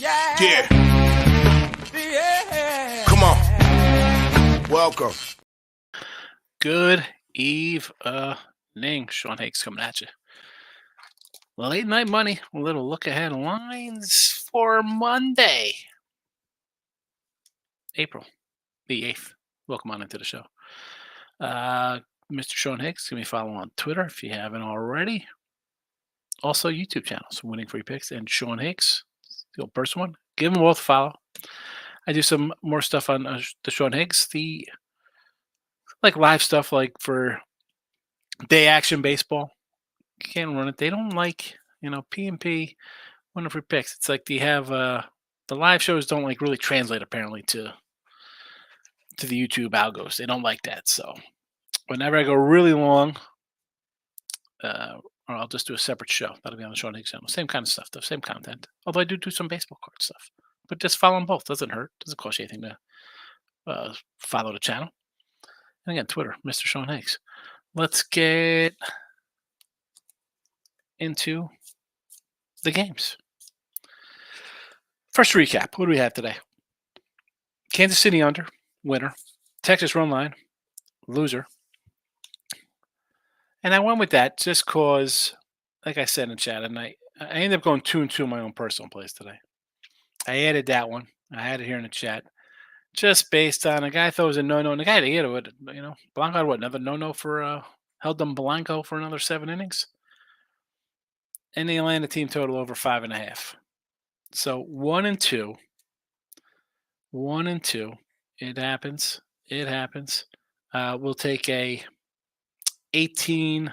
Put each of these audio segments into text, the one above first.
Yeah. Come on. Welcome. Good evening. Sean Higgs coming at you. Late night money. A little look ahead lines for Monday, April the 8th. Welcome on into the show. Mr. Sean Higgs, give me a follow on Twitter if you haven't already. Also, YouTube channels, Winning Free Picks and Sean Higgs, the old first one. Give them both a follow. I do some more stuff on the Sean Higgs, the live stuff like for day action baseball. You can't run it. They don't like, P&P, Winning Free Picks. It's like they have the live shows don't really translate apparently to the YouTube algos. They don't like that. So whenever I go really long, or I'll just do a separate show. That'll be on the Sean Higgs channel. Same kind of stuff, the same content. Although I do some baseball card stuff. But just follow them both. Doesn't hurt. Doesn't cost you anything to follow the channel. And again, Twitter, Mr. Sean Higgs. Let's get into the games. First recap. What do we have today? Kansas City under, winner. Texas run line, loser. And I went with that just because, like I said in chat, and I ended up going 2-2 in my own personal plays today. I added that one. I had it here in the chat. Just based on a guy thought it was a no-no. And the guy that hit it, Blanco had what, another no-no for, held them Blanco for another 7 innings. And the Atlanta team total over 5.5. So 1-2. 1-2. It happens. It happens. We'll take a 18-16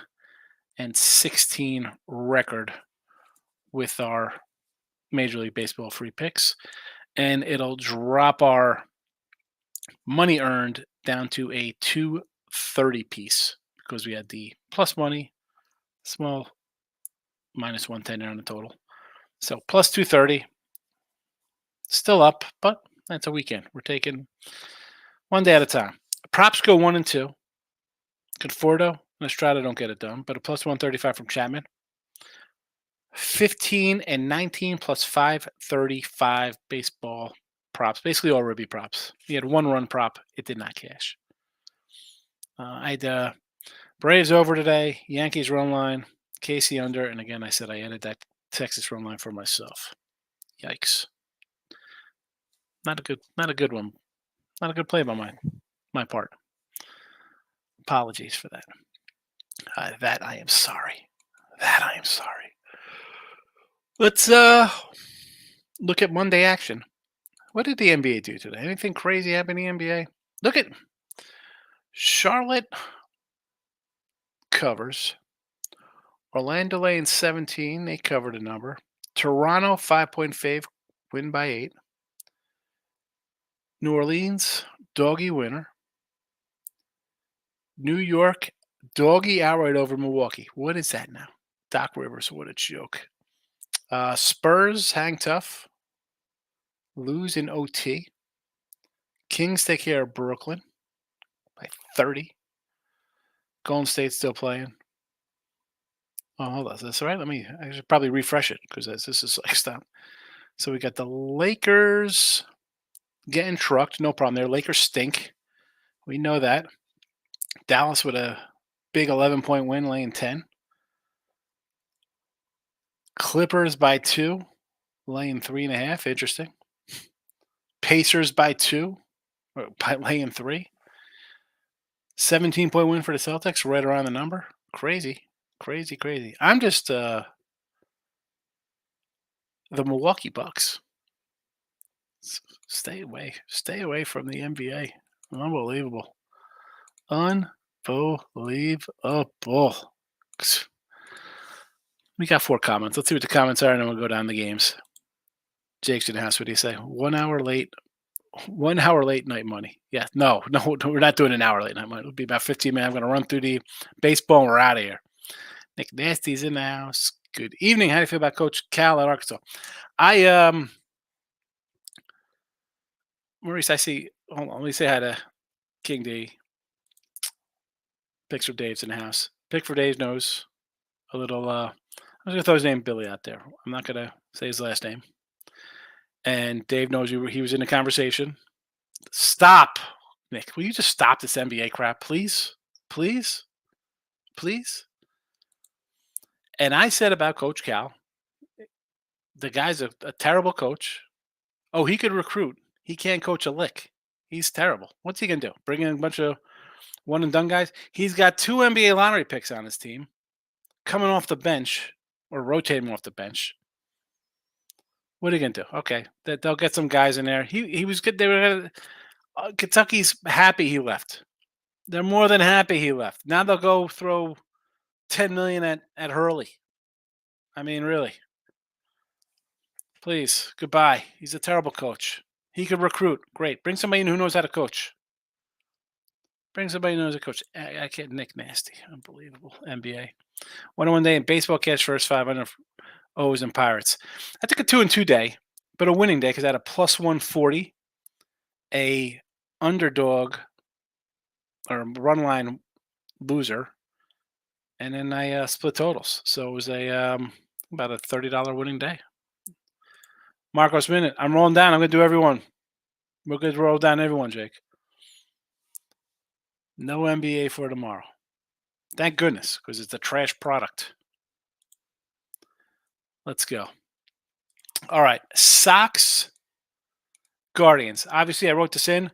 record with our Major League Baseball free picks. And it'll drop our money earned down to a 230 piece because we had the plus money, small minus 110 on the total. So plus 230. Still up, but that's a weekend. We're taking one day at a time. Props go 1-2. Conforto and Estrada don't get it done, but a plus 135 from Chapman. 15-19 plus 535 baseball props. Basically all Ruby props. He had 1 run prop. It did not cash. I had Braves over today. Yankees run line. Casey under. And again, I said I added that Texas run line for myself. Yikes. Not a good one. Not a good play by my part. Apologies for that. That I am sorry. Let's look at Monday action. What did the NBA do today? Anything crazy happen in the NBA? Look at Charlotte covers. Orlando laying 17. They covered a number. Toronto 5-point fave, win by 8. New Orleans doggy winner. New York doggy outright over Milwaukee. What is that now? Doc Rivers, what a joke. Spurs hang tough. Lose in OT. Kings take care of Brooklyn by 30. Golden State still playing. Oh, hold on. Is this all right? I should probably refresh it because this is like stop. So we got the Lakers getting trucked. No problem there. Lakers stink. We know that. Dallas with a big 11-point win, laying 10. Clippers by 2, laying 3.5. Interesting. Pacers by 2, by laying 3. 17-point win for the Celtics, right around the number. Crazy. I'm just the Milwaukee Bucks. Stay away from the NBA. Unbelievable. We got 4 comments. Let's see what the comments are, and then we'll go down the games. Jake's in the house. What do you say? 1 hour late. 1 hour late night money. Yeah, no, we're not doing an hour late night money. It'll be about 15 minutes. I'm going to run through the baseball, and we're out of here. Nick Nasty's in the house. Good evening. How do you feel about Coach Cal at Arkansas? Maurice, I see. Hold on. Let me say hi to King D. Picks for Dave's in the house. Pick for Dave knows a little. I was going to throw his name Billy out there. I'm not going to say his last name. And Dave knows he was in the conversation. Stop, Nick. Will you just stop this NBA crap, please? Please? Please? And I said about Coach Cal, the guy's a terrible coach. Oh, he could recruit. He can't coach a lick. He's terrible. What's he going to do? Bring in a bunch of one and done guys? He's got 2 NBA lottery picks on his team coming off the bench or rotating off the bench. What are you going to do? Okay. They'll get some guys in there. He was good. They were Kentucky's happy he left. They're more than happy he left. Now they'll go throw 10 million at Hurley. I mean, really. Please, goodbye. He's a terrible coach. He could recruit. Great. Bring somebody in who knows how to coach. Bring somebody who knows how to coach. I can't. Nick Nasty. Unbelievable. NBA. 101 day in baseball cash first 500 O's and Pirates. I took a 2-2 day, but a winning day because I had a plus 140, a underdog or run line loser, and then I split totals. So it was about a $30 winning day. Marcos Minute. I'm rolling down. I'm going to do everyone. We're going to roll down everyone, Jake. No NBA for tomorrow. Thank goodness, because it's a trash product. Let's go. All right. Sox, Guardians. Obviously, I wrote this in.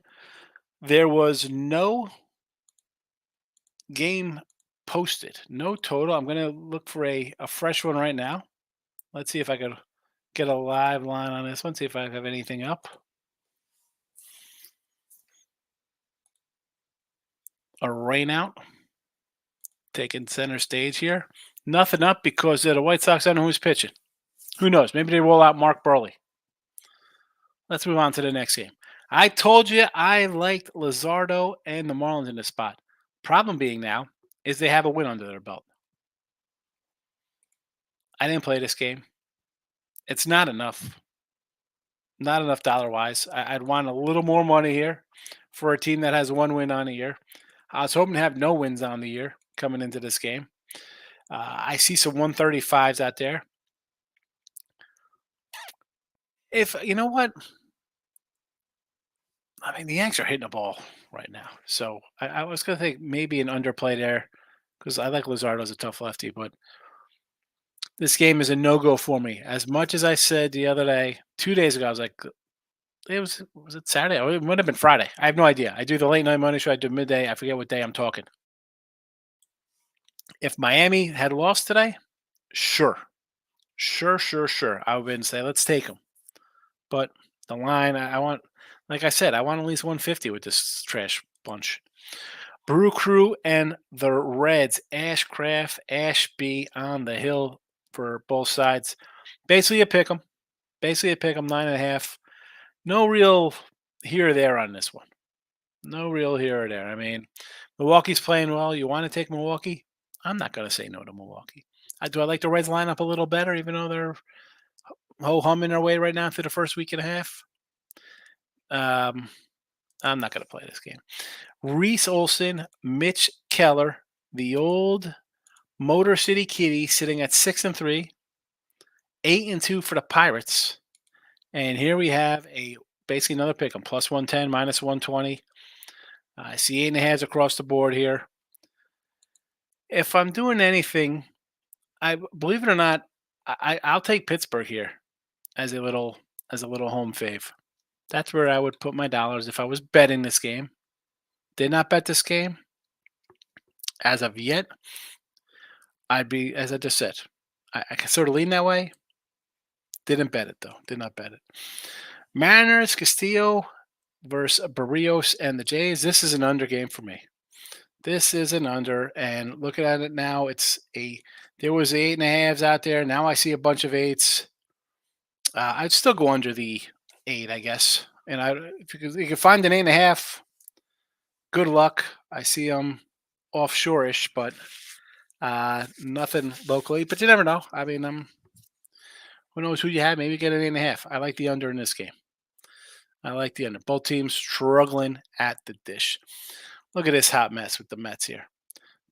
There was no game posted. No total. I'm going to look for a fresh one right now. Let's see if I could get a live line on this one. See if I have anything up. A rain out. Taking center stage here. Nothing up because the White Sox, I don't know who's pitching. Who knows? Maybe they roll out Mark Burley. Let's move on to the next game. I told you I liked Luzardo and the Marlins in this spot. Problem being now is they have a win under their belt. I didn't play this game. It's not enough. Not enough dollar-wise. I'd want a little more money here for a team that has 1 win on the year. I was hoping to have no wins on the year coming into this game. I see some 135s out there. If you know what, I mean, the Yanks are hitting the ball right now. So I was going to think maybe an underplay there because I like Luzardo as a tough lefty, but this game is a no-go for me. As much as I said the other day, 2 days ago, I was like, was it Saturday? Oh, it might have been Friday. I have no idea. I do the late night money show. I do midday. I forget what day I'm talking. If Miami had lost today, sure. I would say, let's take them. But the line, I want, like I said, I want at least 150 with this trash bunch. Brew Crew and the Reds, Ashcraft, Ashby on the hill for both sides. Basically a pick 'em. 9.5. No real here or there on this one. No real here or there. I mean, Milwaukee's playing well. You want to take Milwaukee? I'm not going to say no to Milwaukee. Do I like the Reds lineup a little better, even though they're ho-humming their way right now through the first week and a half? I'm not going to play this game. Reese Olson, Mitch Keller, the old Motor City Kitty, sitting at 6-3, 8-2 for the Pirates. And here we have basically another pick 'em, plus 110, minus 120. I see 8.5s across the board here. If I'm doing anything, I believe it or not, I'll take Pittsburgh here as a little home fave. That's where I would put my dollars if I was betting this game. Did not bet this game. As of yet, I'd be, as I just said, I can sort of lean that way. Didn't bet it, though. Did not bet it. Mariners, Castillo versus Barrios and the Jays. This is an under game for me. This is an under, and looking at it now, there was 8.5s out there. Now I see a bunch of 8s. I'd still go under the 8, I guess. And if you can find an 8.5, good luck. I see them offshore-ish, but nothing locally. But you never know. I mean, who knows who you have? Maybe get an 8.5. I like the under in this game. I like the under. Both teams struggling at the dish. Look at this hot mess with the Mets here.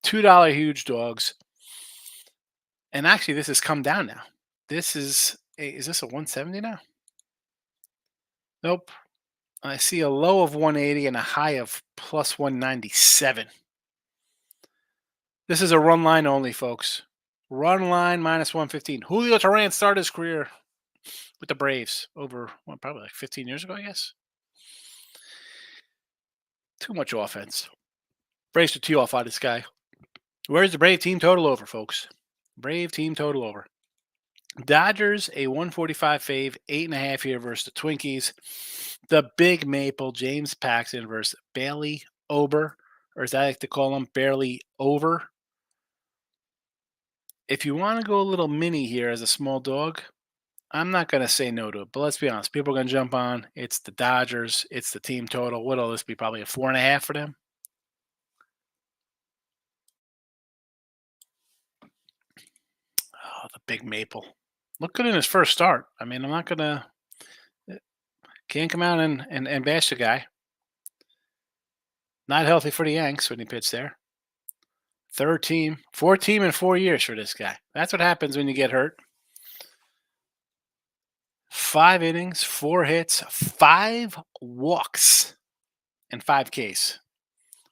$2 huge dogs. And actually, this has come down now. Is this a 170 now? Nope. I see a low of 180 and a high of plus 197. This is a run line only, folks. Run line minus 115. Julio Teheran started his career with the Braves over, well, probably like 15 years ago, I guess. Too much offense. Braves to tee off on this guy. Where's the Brave team total over, folks? Brave team total over. Dodgers, a 145 fave, 8.5 here versus the Twinkies. The Big Maple, James Paxton versus Bailey Ober, or as I like to call him, Barely Over. If you want to go a little mini here as a small dog, I'm not going to say no to it. But let's be honest, people are going to jump on. It's the Dodgers. It's the team total. What'll this be? Probably a 4.5 for them. Oh, the Big Maple. Look good in his first start. I mean, I'm not going to. Can't come out and bash the guy. Not healthy for the Yanks when he pitched there. Third team, fourth team in 4 years for this guy. That's what happens when you get hurt. 5 innings, 4 hits, 5 walks, and 5 Ks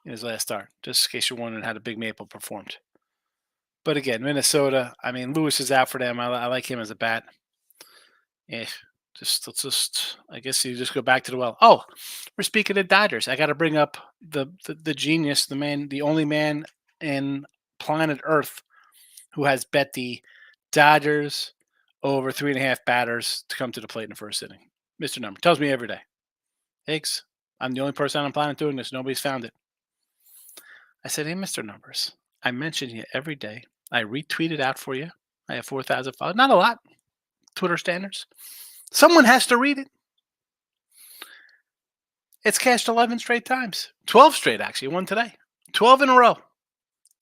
in his last start. Just in case you're wondering how the Big Maple performed. But again, Minnesota. I mean, Lewis is out for them. I like him as a bat. Eh, I guess you just go back to the well. Oh, we're speaking of Dodgers. I got to bring up the genius, the man, the only man in planet Earth who has bet the Dodgers over 3.5 batters to come to the plate in the first inning. Mr. Number tells me every day. Higgs, I'm the only person on the planet doing this. Nobody's found it. I said, hey, Mr. Numbers, I mention you every day. I retweet it out for you. I have 4,000 followers. Not a lot. Twitter standards. Someone has to read it. It's cashed 11 straight times. 12 straight, actually. One today. 12 in a row.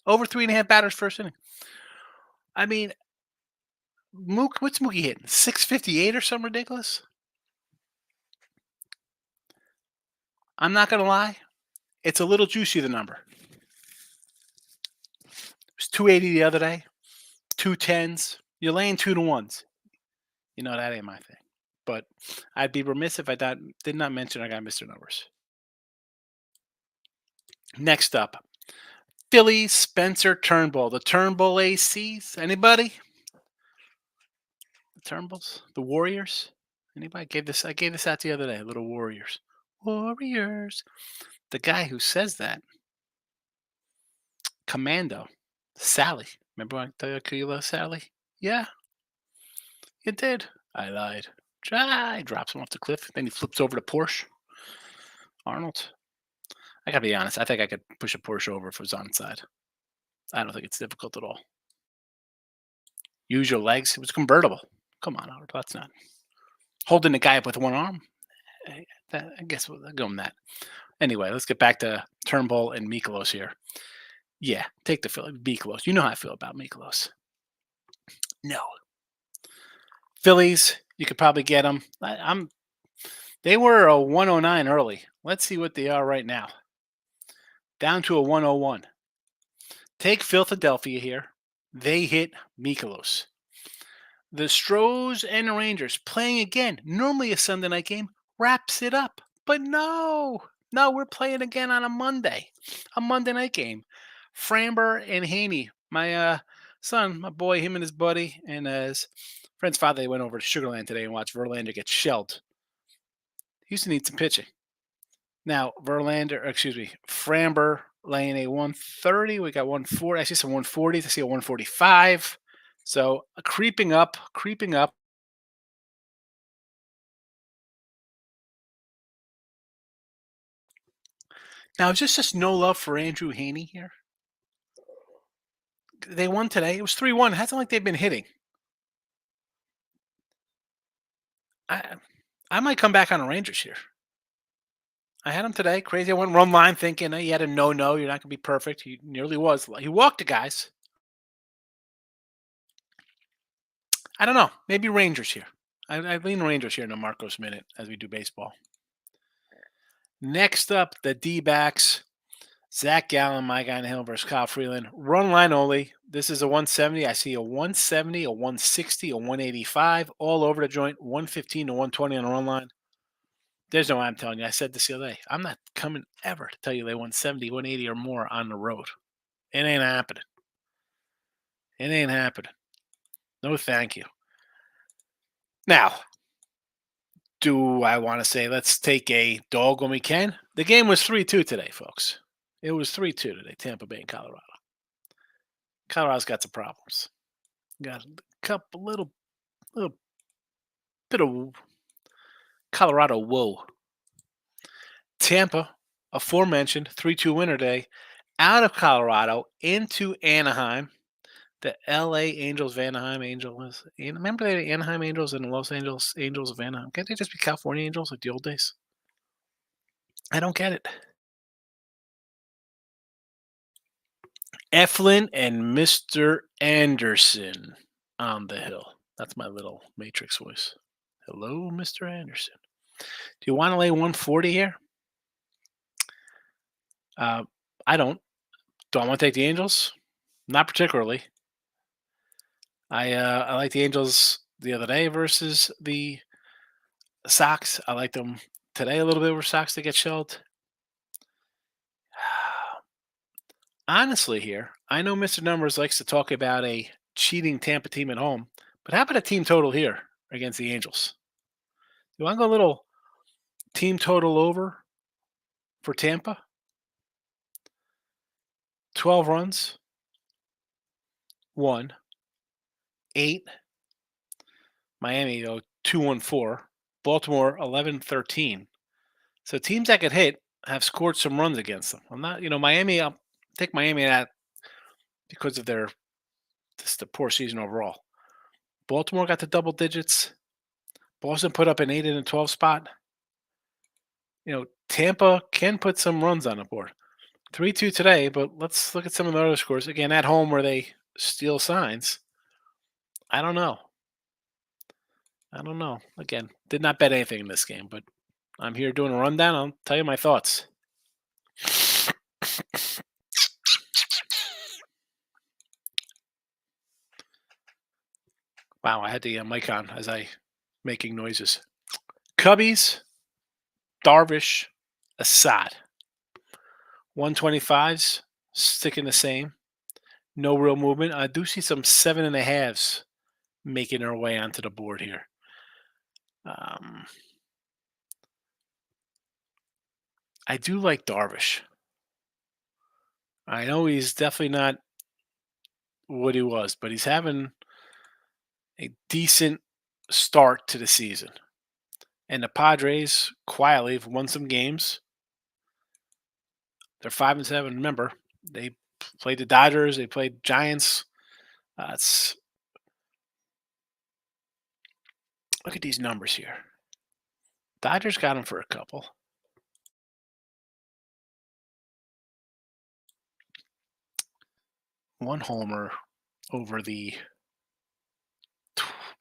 Over 3.5 batters first inning. I mean, what's Mookie hitting? 658 or something ridiculous? I'm not going to lie. It's a little juicy, the number. It was 280 the other day. 210s. You're laying 2-1s. You know, that ain't my thing. But I'd be remiss if I did not mention I got Mr. Numbers. Next up, Philly Spencer Turnbull. The Turnbull ACs. Anybody? The Turnbulls? The Warriors? Anybody? I gave this out the other day. Little Warriors. Warriors. The guy who says that, Commando, Sally. Remember I tell you Aquila Sally? Yeah, you did. I lied. He drops him off the cliff. Then he flips over to Porsche. Arnold. I gotta be honest. I think I could push a Porsche over if it was onside. I don't think it's difficult at all. Use your legs. It was convertible. Come on, Howard. That's not holding the guy up with one arm. I guess we'll go on that. Anyway, let's get back to Turnbull and Mikolos here. Yeah, take the Philly. Mikolos. You know how I feel about Mikolos. No. Phillies, you could probably get them. They were a 109 early. Let's see what they are right now. Down to a 101. Take Philadelphia here. They hit Mikolos. The Stros and the Rangers playing again. Normally a Sunday night game wraps it up. But no, we're playing again on a Monday night game. Framber and Haney, my son, my boy, him and his buddy, and his friend's father, they went over to Sugarland today and watched Verlander get shelled. Houston needs some pitching. Now, Framber laying a 130. We got 140. I see some 140s. I see a 145. So creeping up. Now, is this just no love for Andrew Haney here? They won today. It was 3-1. It hasn't like they've been hitting. I might come back on the Rangers here. I had him today. Crazy. I went run line thinking he had a no. You're not going to be perfect. He nearly was. He walked the guys. I don't know. Maybe Rangers here. I lean Rangers here in the Marcos minute as we do baseball. Next up, the D-backs. Zach Gallen, my guy in the hill versus Kyle Freeland. Run line only. This is a 170. I see a 170, a 160, a 185, all over the joint. 115 to 120 on the run line. There's no way I'm telling you. I said this the other day. I'm not coming ever to tell you they won 70, 180 or more on the road. It ain't happening. It ain't happening. No, thank you. Now, do I want to say let's take a dog when we can? The game was 3-2 today, folks. It was 3-2 today, Tampa Bay and Colorado. Colorado's got some problems. Got a couple little bit of Colorado woe. Tampa, aforementioned 3-2 winner day, out of Colorado into Anaheim. The LA Angels of Anaheim Angels. Remember the Anaheim Angels and the Los Angeles Angels of Anaheim? Can't they just be California Angels like the old days? I don't get it. Eflin and Mr. Anderson on the hill. That's my little Matrix voice. Hello, Mr. Anderson. Do you want to lay 140 here? I don't. Do I want to take the Angels? Not particularly. I like the Angels the other day versus the Sox. I like them today a little bit versus Sox to get shelled. Honestly, here, I know Mr. Numbers likes to talk about a cheating Tampa team at home, but how about a team total here against the Angels? You want to go a little team total over for Tampa? 12 runs, 1, 8. Miami, 2-1-4. Baltimore, 11-13. So teams that could hit have scored some runs against them. I'm not, Miami, I'll take Miami at because of the poor season overall. Baltimore got to double digits. Boston put up an 8 and a 12 spot. Tampa can put some runs on the board. 3-2 today, but let's look at some of the other scores. Again, at home where they steal signs. I don't know. Again, did not bet anything in this game, but I'm here doing a rundown. I'll tell you my thoughts. Wow, I had the mic on as I making noises. Cubbies, Darvish, Assad. 125s, sticking the same. No real movement. I do see some 7.5s making their way onto the board here. I do like Darvish. I know he's definitely not what he was, but he's having a decent start to the season. And the Padres quietly have won some games. They're 5-7. Remember, they played the Dodgers. They played Giants. Look at these numbers here. Dodgers got them for a couple. One homer over the,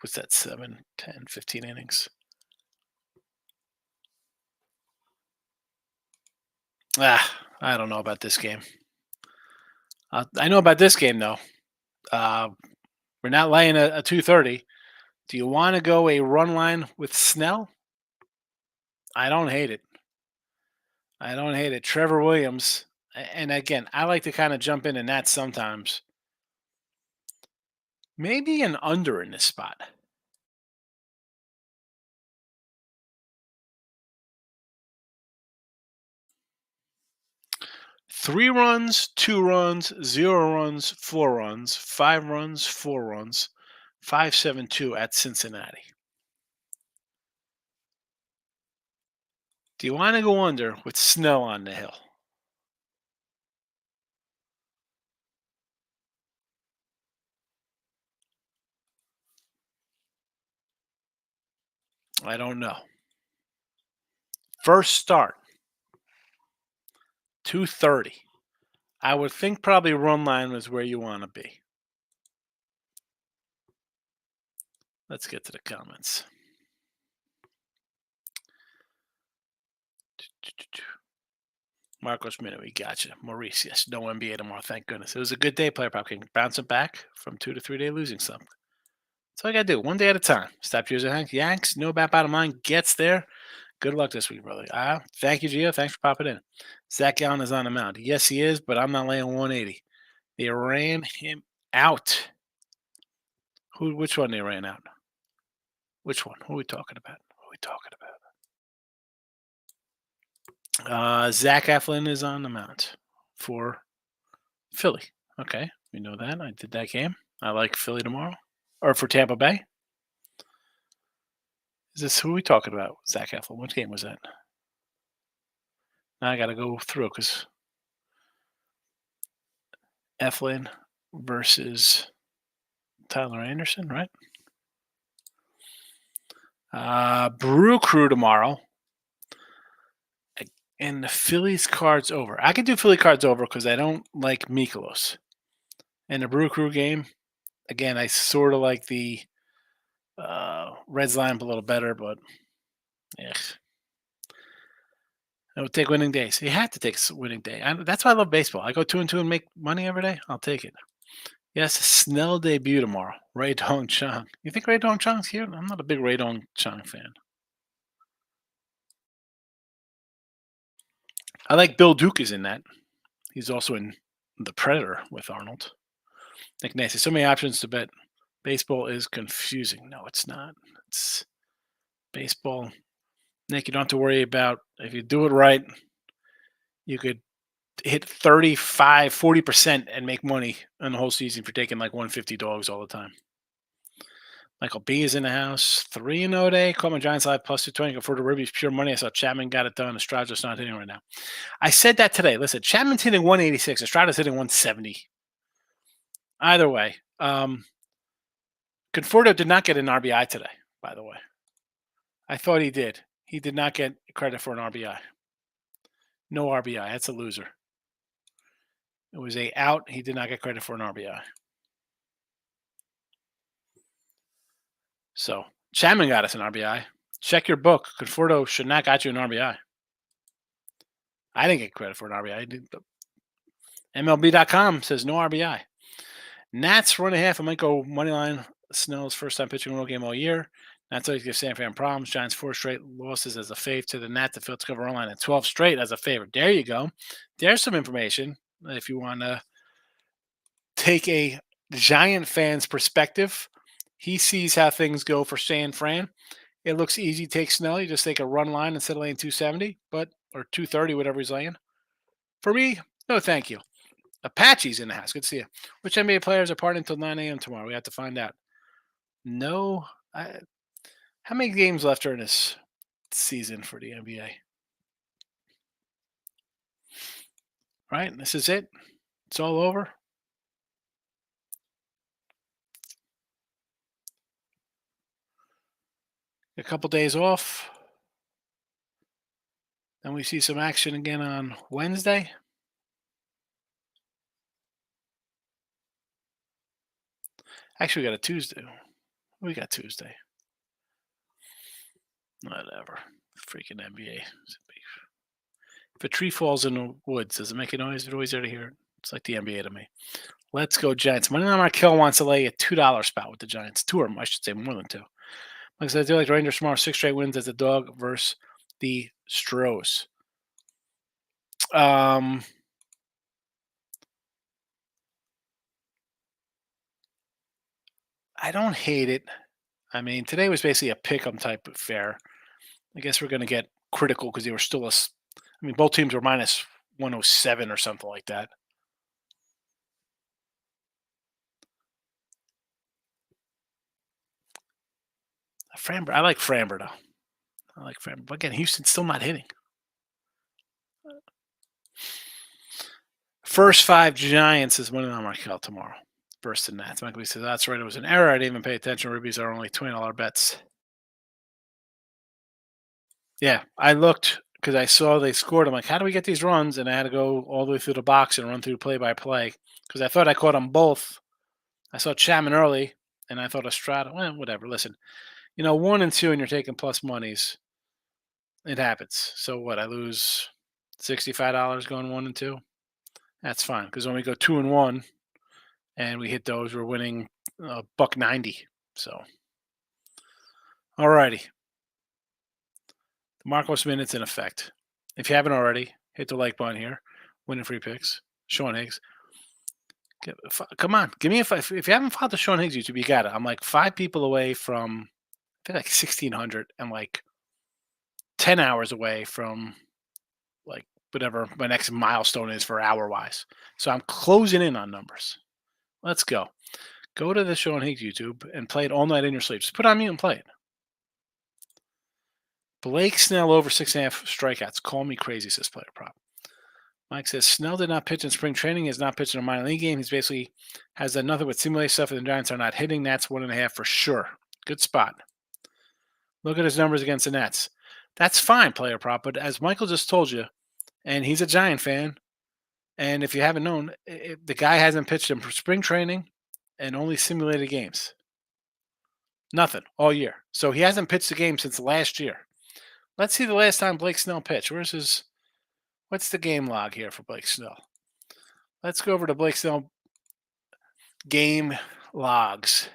what's that, 7, 10, 15 innings. I don't know about this game. I know about this game, though. We're not laying a 230. Do you want to go a run line with Snell? I don't hate it. Trevor Williams. And again, I like to kind of jump in that sometimes. Maybe an under in this spot. Three runs, 2 runs, 0 runs, 4 runs, 5 runs, 4 runs, 5-7-2 at Cincinnati. Do you want to go under with Snell on the hill? I don't know. First start, 230. I would think probably run line is where you want to be. Let's get to the comments. Marcos Minute, we gotcha. Maurice, yes, no NBA tomorrow, thank goodness. It was a good day, player prop king. Bouncing back from 2 to 3 day losing slump. That's all I got to do. One day at a time. Stop using Yanks. No about bottom line. Gets there. Good luck this week, brother. Thank you, Gio. Thanks for popping in. Zach Gallen is on the mound. Yes, he is, but I'm not laying 180. They ran him out. Which one they ran out? Which one? Who are we talking about? Zach Eflin is on the mound for Philly. Okay, we know that. I did that game. I like Philly tomorrow. Or for Tampa Bay. Is this who are we talking about? Zach Eflin. What game was that? Now I got to go through because Eflin versus Tyler Anderson, right? Brew Crew tomorrow. And the Phillies cards over. I can do Philly cards over because I don't like Mikolos. And the Brew Crew game, again, I sort of like the Reds lineup a little better, but I would take winning days. You had to take a winning day. That's why I love baseball. I go 2-2 and make money every day. I'll take it. Yes, Snell debut tomorrow. Ray Dong Chang. You think Ray Dong Chang's here? I'm not a big Ray Dong Chang fan. I like Bill Duke is in that. He's also in The Predator with Arnold. Nick Nancy. So many options to bet. Baseball is confusing. No, it's not. It's baseball. Nick, you don't have to worry about if you do it right, you could hit 35, 40% and make money on the whole season for taking like 150 dogs all the time. Michael B is in the house. 3-0 day. Caught my Giants live plus 220. For the Ribbies, pure money. I saw Chapman got it done. Estrada's not hitting right now. I said that today. Listen, Chapman's hitting 186. Estrada's hitting 170. Either way, Conforto did not get an RBI today, by the way. I thought he did. He did not get credit for an RBI. No RBI. That's a loser. It was a out. He did not get credit for an RBI. So Chapman got us an RBI. Check your book. Conforto should not got you an RBI. I didn't get credit for an RBI. MLB.com says no RBI. Nats run a half. I might go money line. Snell's first time pitching a real game all year. Nats always give San Fran problems. Giants 4 straight losses as a fave to the Nats. The field to cover online at 12 straight as a favorite. There you go. There's some information if you want to take a Giant fan's perspective. He sees how things go for San Fran. It looks easy to take Snell. You just take a run line instead of laying 270, or 230, whatever he's laying. For me, no thank you. Apache's in the house. Good to see you. Which NBA players are partying until 9 a.m. tomorrow? We have to find out. No. How many games left during this season for the NBA? Right? This is it. It's all over. A couple days off. Then we see some action again on Wednesday. Actually, we got a Tuesday. We got Tuesday. Whatever. Freaking NBA. If a tree falls in the woods, does it make a noise? It's always there to hear it. It's like the NBA to me. Let's go Giants. Money Line Markel wants to lay a $2 spot with the Giants. 2 of them, I should say, more than 2. Like I said, I do like the Rangers tomorrow. 6 straight wins as a dog versus the Stros. I don't hate it. I mean, today was basically a pick-em type of fair. I guess we're going to get critical because they were still both teams were minus 107 or something like that. I like Framber, though. But again, Houston's still not hitting. First 5 Giants is winning on Markel tomorrow. Versus the Nats. Michael says, that's right. It was an error. I didn't even pay attention. Rubies are only $20 bets. Yeah, I looked because I saw they scored. I'm like, how do we get these runs? And I had to go all the way through the box and run through play-by-play because I thought I caught them both. I saw Chapman early, and I thought Estrada. Well, whatever. Listen, 1 and 2, and you're taking plus monies. It happens. So what? I lose $65 going 1 and 2. That's fine because when we go 2 and 1, and we hit those, we're winning $1.90. So, all righty. Marcos minutes in effect. If you haven't already, hit the like button here. Winning free picks. Sean Higgs. Come on, give me if you haven't followed the Sean Higgs YouTube, you got it. I'm like 5 people away from I think like 1,600 and like 10 hours away from like whatever my next milestone is for hour wise. So I'm closing in on numbers. Let's go. Go to the Sean Higgs YouTube and play it all night in your sleep. Just put on mute and play it. Blake Snell over 6.5 strikeouts. Call me crazy, says Player Prop. Mike says Snell did not pitch in spring training. He has not pitched in a minor league game. He's basically has done nothing but simulate stuff, and the Giants are not hitting. Nats 1.5 for sure. Good spot. Look at his numbers against the Nets. That's fine, Player Prop. But as Michael just told you, and he's a Giant fan, and if you haven't known, the guy hasn't pitched in spring training and only simulated games. Nothing all year. So he hasn't pitched a game since last year. Let's see the last time Blake Snell pitched. What's the game log here for Blake Snell? Let's go over to Blake Snell game logs.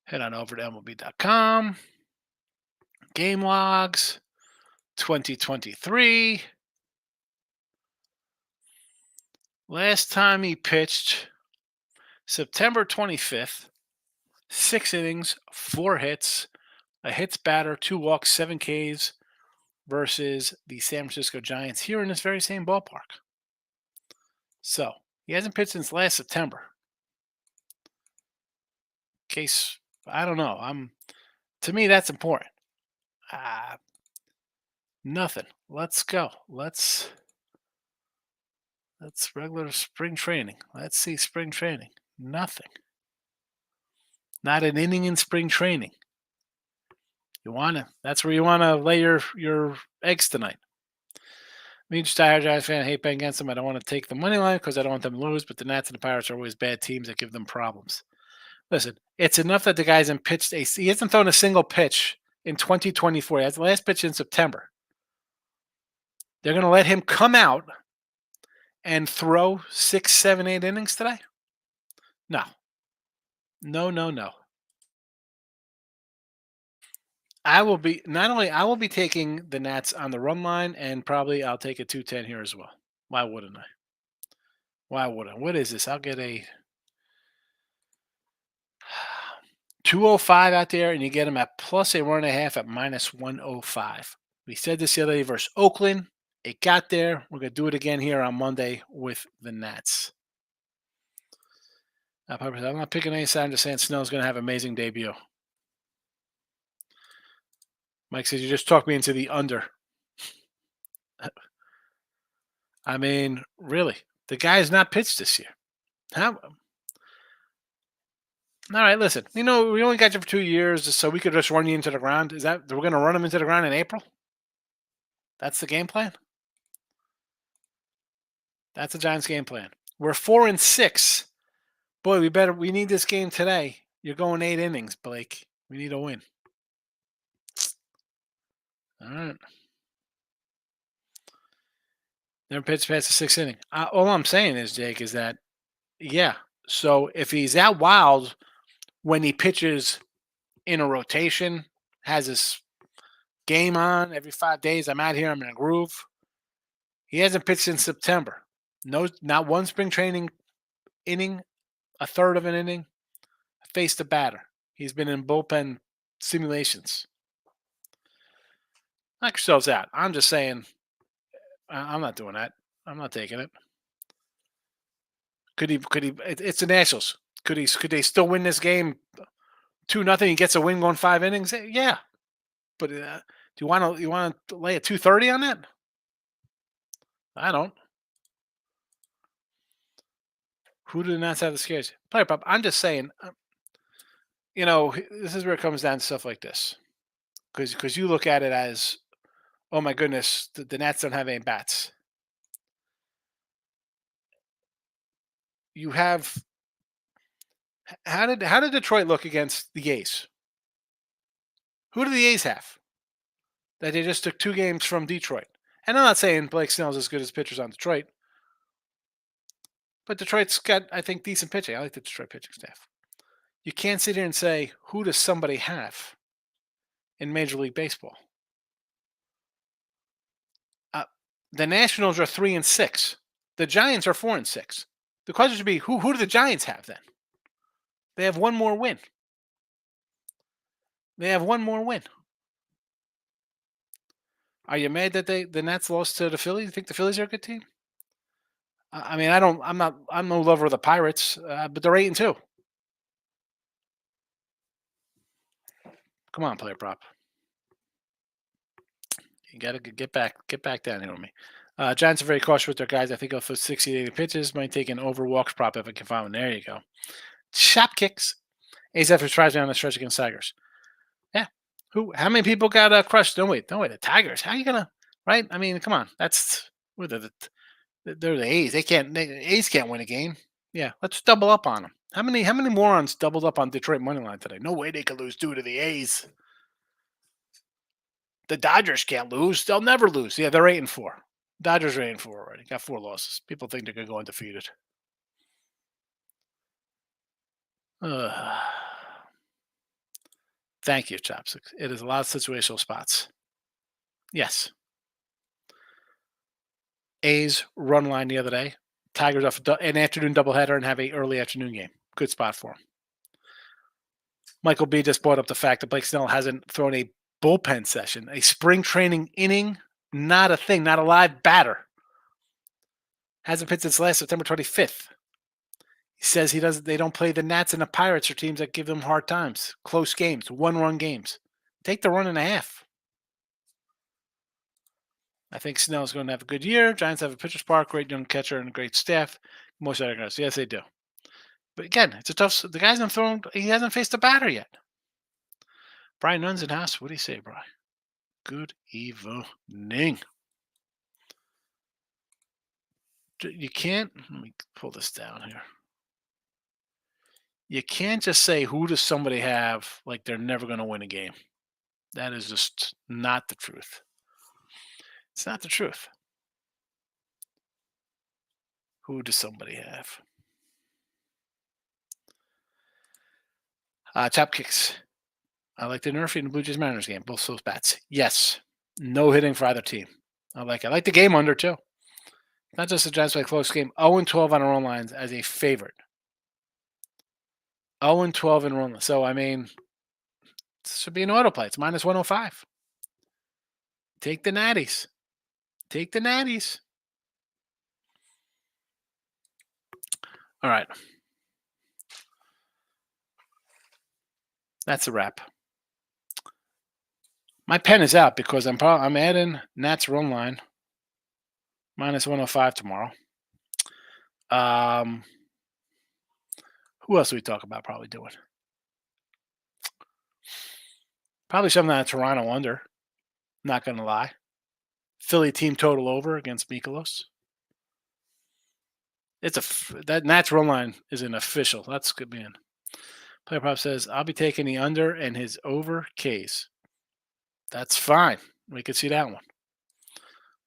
Head on over to MLB.com. Game logs 2023. Last time he pitched September 25th. 6 innings, 4 hits, a hits batter, 2 walks, 7 Ks versus the San Francisco Giants here in this very same ballpark. So he hasn't pitched since last September. Case, I don't know. To me, that's important. Nothing. Let's go. Let's regular spring training. Let's see spring training. Nothing. Not an inning in spring training. That's where you wanna lay your eggs tonight. Me, just a diehard Giants fan, I hate betting against them. I don't want to take the money line because I don't want them to lose, but the Nats and the Pirates are always bad teams that give them problems. Listen, it's enough that the guy hasn't pitched he hasn't thrown a single pitch in 2024. He has the last pitch in September. They're gonna let him come out and throw 6, 7, 8 innings today? No. No. I will be taking the Nats on the run line, and probably I'll take a 210 here as well. Why wouldn't I? What is this? I'll get a 205 out there, and you get them at plus a 1.5 at minus 105. We said this the other day versus Oakland. It got there. We're going to do it again here on Monday with the Nats. I'm not picking any side. I'm just saying Snell's going to have an amazing debut. Mike says, you just talked me into the under. I mean, really, the guy has not pitched this year. How? All right, listen. We only got you for 2 years, so we could just run you into the ground. Is that we're going to run him into the ground in April? That's the game plan? That's the Giants' game plan. We're 4-6. Boy, we need this game today. You're going 8 innings, Blake. We need a win. All right. Never pitched past the 6th inning. All I'm saying is, Jake, is that, yeah. So if he's out wild when he pitches in a rotation, has his game on every 5 days, I'm out here, I'm in a groove. He hasn't pitched in September. No, not one spring training inning, a third of an inning, faced a batter. He's been in bullpen simulations. Knock yourselves out. I'm just saying, I'm not doing that. I'm not taking it. Could he? It's the Nationals. Could they still win this game 2-0? He gets a win going 5 innings. Yeah, but do you want to lay a 230 on that? I don't. Who did not have the scares? Player Pop. I'm just saying. This is where it comes down to stuff like this, because you look at it as, oh my goodness, the Nats don't have any bats. You have. How did Detroit look against the A's? Who do the A's have? That they just took 2 games from Detroit. And I'm not saying Blake Snell's as good as pitchers on Detroit, but Detroit's got, I think, decent pitching. I like the Detroit pitching staff. You can't sit here and say, who does somebody have in Major League Baseball. The Nationals are 3-6. The Giants are 4-6. The question should be, who do the Giants have then? They have one more win. Are you mad that the Nats lost to the Phillies? You think the Phillies are a good team? I mean, I'm no lover of the Pirates, but they're 8-2. Come on, player prop. You got to get back down here with me. Giants are very cautious with their guys. I think they'll throw 60 to 80 pitches. Might take an over walks prop if I can find one. There you go. Shop kicks. A's after tries down the stretch against Tigers. Yeah. How many people got crushed? Don't wait. The Tigers. How are you gonna? Right? I mean, come on. That's they're the A's. A's can't win a game. Yeah. Let's double up on them. How many morons doubled up on Detroit money line today? No way they could lose due to the A's. The Dodgers can't lose. They'll never lose. Yeah, they're 8-4. Dodgers are 8-4 already. Got 4 losses. People think they're going to go undefeated. Thank you, Chopsticks. It is a lot of situational spots. Yes. A's run line the other day. Tigers off an afternoon doubleheader and have an early afternoon game. Good spot for him. Michael B. just brought up the fact that Blake Snell hasn't thrown a bullpen session, a spring training inning, not a thing, not a live batter. Hasn't pitched since last September 25th. He says they don't play the Nats and the Pirates or teams that give them hard times. Close games, 1-run games. Take the 1.5. I think Snell's going to have a good year. Giants have a pitcher's park, great young catcher, and a great staff. Most other guys, yes, they do. But again, it's a tough. The guy's not thrown. He hasn't faced a batter yet. Brian Nunn's in house. What do you say, Brian? Good evening. You can't. Let me pull this down here. You can't just say who does somebody have like they're never going to win a game. That is just not the truth. It's not the truth. Who does somebody have? Chop kicks. I like the Nerfy and the Blue Jays Mariners game. Both those bats. Yes. No hitting for either team. I like the game under too. Not just the Giants play close game. 0-12 on our own lines as a favorite. 0-12 in run. So I mean, this should be an autoplay. It's minus 105. Take the Natties. All right. That's a wrap. My pen is out because I'm adding Nats run line minus 105 tomorrow. Who else do we talk about probably doing? Probably something that Toronto under. Not going to lie. Philly team total over against Mikolos. That Nats run line is an official. That's good, man. Player prop says I'll be taking the under and his over K's. That's fine. We can see that one.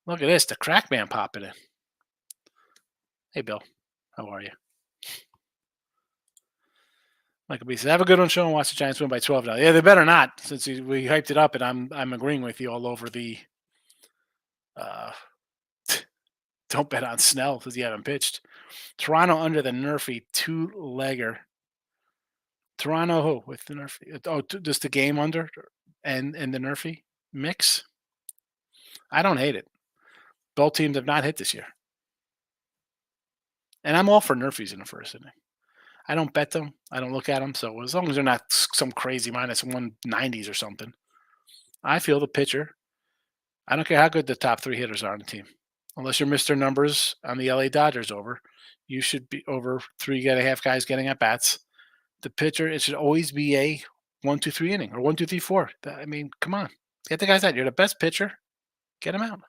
Look at this. The crack man popping in. Hey, Bill. How are you? Michael B says, have a good one, show and watch the Giants win by 12 now. Yeah, they better not, since we hyped it up, and I'm agreeing with you all over the don't bet on Snell because he haven't pitched. Toronto under the Nerfy 2-legger. Toronto who with the Nerfy? Oh, just the game under and the Nerfy mix. I don't hate it. Both teams have not hit this year. And I'm all for Nerfies in the first inning. I don't bet them. I don't look at them. So as long as they're not some crazy minus 190s or something, I feel the pitcher. I don't care how good the top 3 hitters are on the team. Unless you're Mr. Numbers on the LA Dodgers over, you should be over 3.5 guys getting at bats. The pitcher, it should always be a 1-2-3 inning or 1-2-3-4. I mean, come on. Get the guys out. You're the best pitcher. Get them out.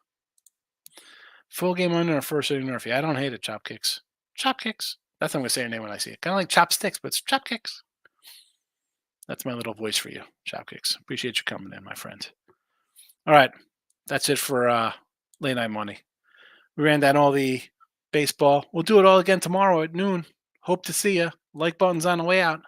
Full game under a first inning Nerfy. I don't hate it, Chop Kicks. Chop Kicks. That's what I'm going to say your name when I see it. Kind of like Chopsticks, but it's Chop Kicks. That's my little voice for you, Chop Kicks. Appreciate you coming in, my friend. All right. That's it for Late Night Money. We ran down all the baseball. We'll do it all again tomorrow at noon. Hope to see you. Like button's on the way out.